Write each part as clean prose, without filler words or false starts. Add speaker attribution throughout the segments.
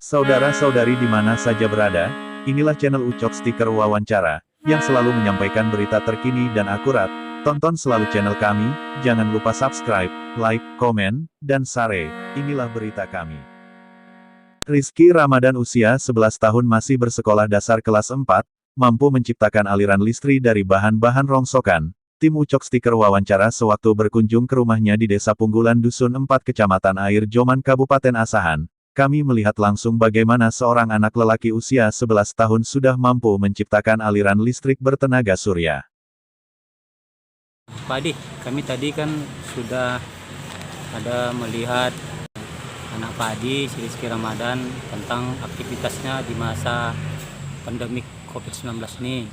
Speaker 1: Saudara-saudari di mana saja berada, inilah channel Ucok Stiker Wawancara, yang selalu menyampaikan berita terkini dan akurat. Tonton selalu channel kami, jangan lupa subscribe, like, komen, dan share. Inilah berita kami. Rizky Ramadan usia 11 tahun masih bersekolah dasar kelas 4, mampu menciptakan aliran listrik dari bahan-bahan rongsokan. Tim Ucok Stiker Wawancara sewaktu berkunjung ke rumahnya di Desa Punggulan Dusun 4 Kecamatan Air Joman Kabupaten Asahan. Kami melihat langsung bagaimana seorang anak lelaki usia 11 tahun sudah mampu menciptakan aliran listrik bertenaga surya.
Speaker 2: Pak Adi, kami tadi kan sudah ada melihat anak Pak Adi, Rizky Ramadan, tentang aktivitasnya di masa pandemik COVID-19 ini.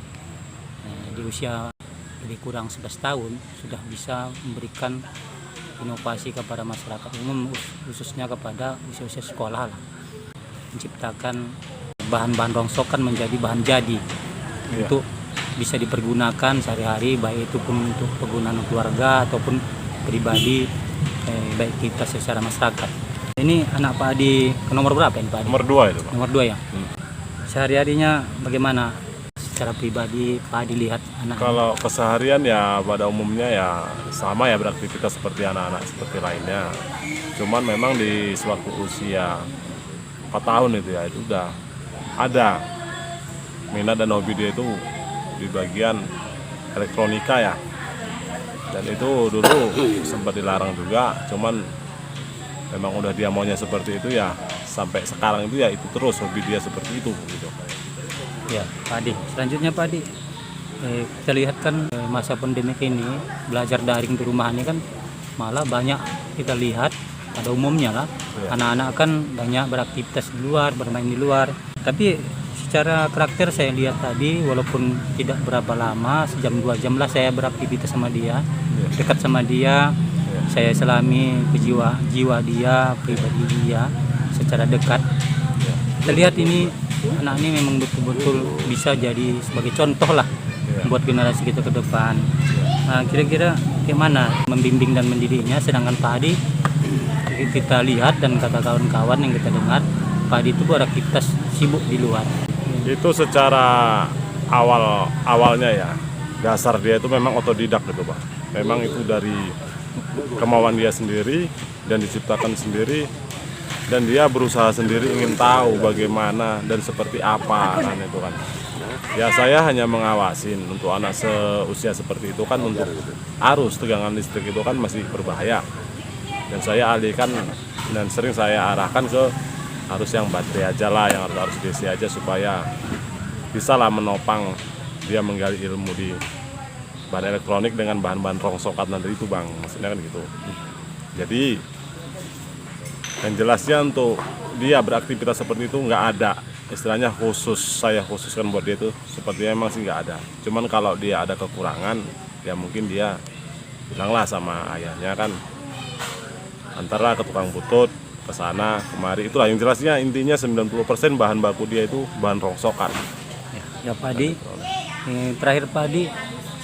Speaker 2: Di usia lebih kurang 11 tahun, sudah bisa memberikan inovasi kepada masyarakat umum, khususnya kepada usia-usia sekolah lah. Menciptakan bahan-bahan rongsokan menjadi bahan jadi untuk bisa dipergunakan sehari-hari, baik itu pun untuk penggunaan keluarga ataupun pribadi, baik kita secara masyarakat. Ini anak Pak Adi nomor berapa ini Pak Adi?
Speaker 3: Nomor 2 itu Pak.
Speaker 2: Nomor 2 ya. Sehari-harinya bagaimana secara pribadi Pak Adi lihat anak?
Speaker 3: Kalau keseharian ya pada umumnya ya sama ya, beraktivitas seperti anak-anak seperti lainnya. Cuman memang di sewaktu usia 4 tahun itu ya, itu udah ada minat dan hobi dia itu di bagian elektronika ya. Dan itu dulu sempat dilarang juga, cuman memang udah dia maunya seperti itu ya, sampai sekarang itu ya itu terus hobi dia seperti itu gitu.
Speaker 2: Ya, Pak Adi. Selanjutnya Pak Adi, kita lihat kan masa pandemi ini belajar daring di rumah ini kan malah banyak kita lihat pada umumnya lah. Anak-anak kan banyak beraktivitas di luar, bermain di luar. Tapi secara karakter saya lihat tadi, walaupun tidak berapa lama, sejam 2 jam lah saya beraktivitas sama dia, dekat sama dia. Saya selami jiwa dia, pribadi dia secara dekat. Kita lihat ini anak ini memang betul-betul bisa jadi sebagai contoh lah buat generasi kita ke depan. Nah, kira-kira gimana membimbing dan mendidiknya, sedangkan Pak Adi kita lihat dan kata kawan-kawan yang kita dengar, Pak Adi itu beraktivitas sibuk di luar.
Speaker 3: Itu secara awalnya ya, dasar dia itu memang otodidak gitu Pak. Memang itu dari kemauan dia sendiri dan diciptakan sendiri, dan dia berusaha sendiri ingin tahu bagaimana dan seperti apa kan itu kan. Ya saya hanya mengawasin. Untuk anak seusia seperti itu kan, untuk arus tegangan listrik itu kan masih berbahaya, dan saya alihkan dan sering saya arahkan ke arus yang baterai aja lah, yang harus DC aja, supaya bisa lah menopang dia menggali ilmu di bahan elektronik dengan bahan-bahan rongsokan nanti itu Bang, maksudnya kan gitu. Jadi yang jelasnya untuk dia beraktivitas seperti itu nggak ada istilahnya khusus, saya khususkan buat dia itu sepertinya emang sih nggak ada. Cuman kalau dia ada kekurangan ya mungkin dia bilanglah sama ayahnya kan, antara ke tukang butut, ke sana kemari, itulah yang jelasnya. Intinya 90% bahan baku dia itu bahan rongsokan.
Speaker 2: Ya Pak Adi, terakhir Pak Adi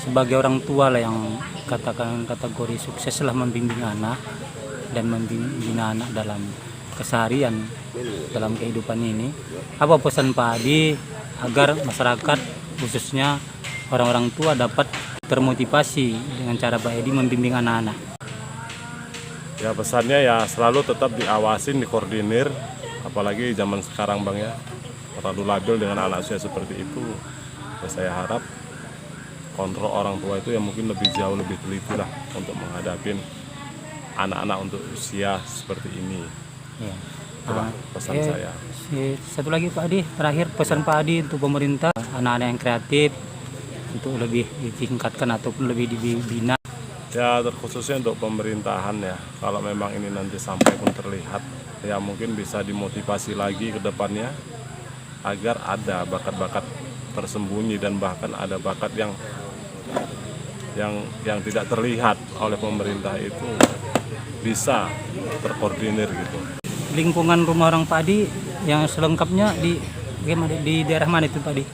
Speaker 2: sebagai orang tua lah yang katakan kategori sukses lah membimbing anak dan membina anak dalam keseharian dalam kehidupan ini, apa pesan Pak Adi agar masyarakat khususnya orang-orang tua dapat termotivasi dengan cara Pak Adi membimbing anak-anak?
Speaker 3: Ya pesannya ya selalu tetap diawasin, dikoordinir, apalagi zaman sekarang Bang ya, terlalu labil dengan anak usia seperti itu. Ya, saya harap kontrol orang tua itu ya mungkin lebih jauh, lebih teliti lah untuk menghadapi anak-anak untuk usia seperti ini.
Speaker 2: Ya.
Speaker 3: Itulah pesan saya.
Speaker 2: Satu lagi Pak Adi, terakhir pesan Pak Adi untuk pemerintah, anak-anak yang kreatif untuk lebih ditingkatkan ataupun lebih dibina.
Speaker 3: Ya terkhususnya untuk pemerintahan ya, kalau memang ini nanti sampai pun terlihat, ya mungkin bisa dimotivasi lagi ke depannya agar ada bakat-bakat tersembunyi dan bahkan ada bakat yang tidak terlihat oleh pemerintah itu bisa terkoordinir gitu.
Speaker 2: Lingkungan rumah orang Pak Adi yang selengkapnya di daerah mana itu Pak Adi?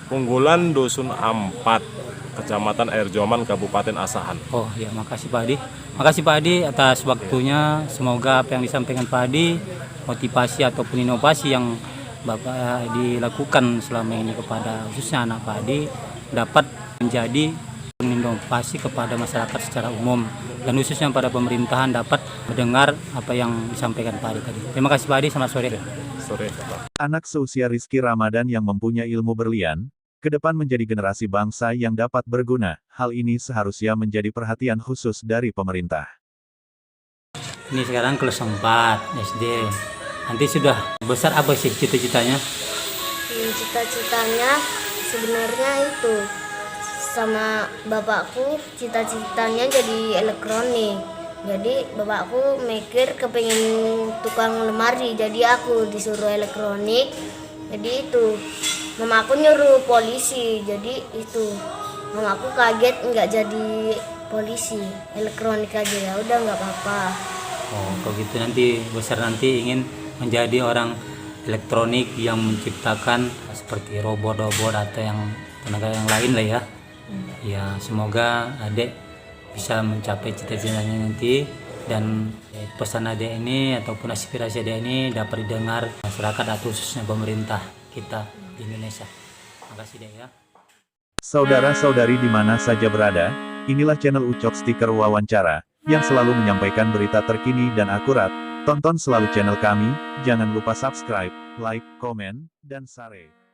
Speaker 3: Punggulan Dusun 4 Kecamatan Air Joman, Kabupaten Asahan.
Speaker 2: Oh ya, makasih Pak Adi. Makasih Pak Adi atas waktunya. Semoga apa yang disampaikan Pak Adi, motivasi ataupun inovasi yang Bapak dilakukan selama ini kepada khususnya anak Pak Adi dapat menjadi inovasi kepada masyarakat secara umum dan khususnya pada pemerintahan dapat mendengar apa yang disampaikan Pak Adi tadi. Terima kasih Pak Adi, selamat sore.
Speaker 3: Sore, Pak.
Speaker 1: Anak seusia Rizky Ramadan yang mempunyai ilmu berlian, ke depan menjadi generasi bangsa yang dapat berguna. Hal ini seharusnya menjadi perhatian khusus dari pemerintah.
Speaker 2: Ini sekarang kelas 4 SD. Nanti sudah besar apa sih cita-citanya?
Speaker 4: Cita-citanya sebenarnya itu sama bapakku, cita-citanya jadi elektronik. Jadi bapakku mikir kepengen tukang lemari, jadi aku disuruh elektronik. Jadi itu mamaku nyuruh polisi, jadi itu mamaku kaget nggak jadi polisi, elektronik aja. Ya udah nggak apa-apa.
Speaker 2: Oh, kalau gitu nanti besar nanti ingin menjadi orang elektronik yang menciptakan seperti robot-robot atau yang tenaga yang lain lah ya. Ya semoga adik bisa mencapai cita-citanya nanti dan pesan adik ini ataupun aspirasi adik ini dapat didengar masyarakat atau khususnya pemerintah kita di Indonesia. Makasih deh ya.
Speaker 1: Saudara-saudari di mana saja berada, inilah channel Ucok Stiker Wawancara, yang selalu menyampaikan berita terkini dan akurat. Tonton selalu channel kami, jangan lupa subscribe, like, komen, dan share.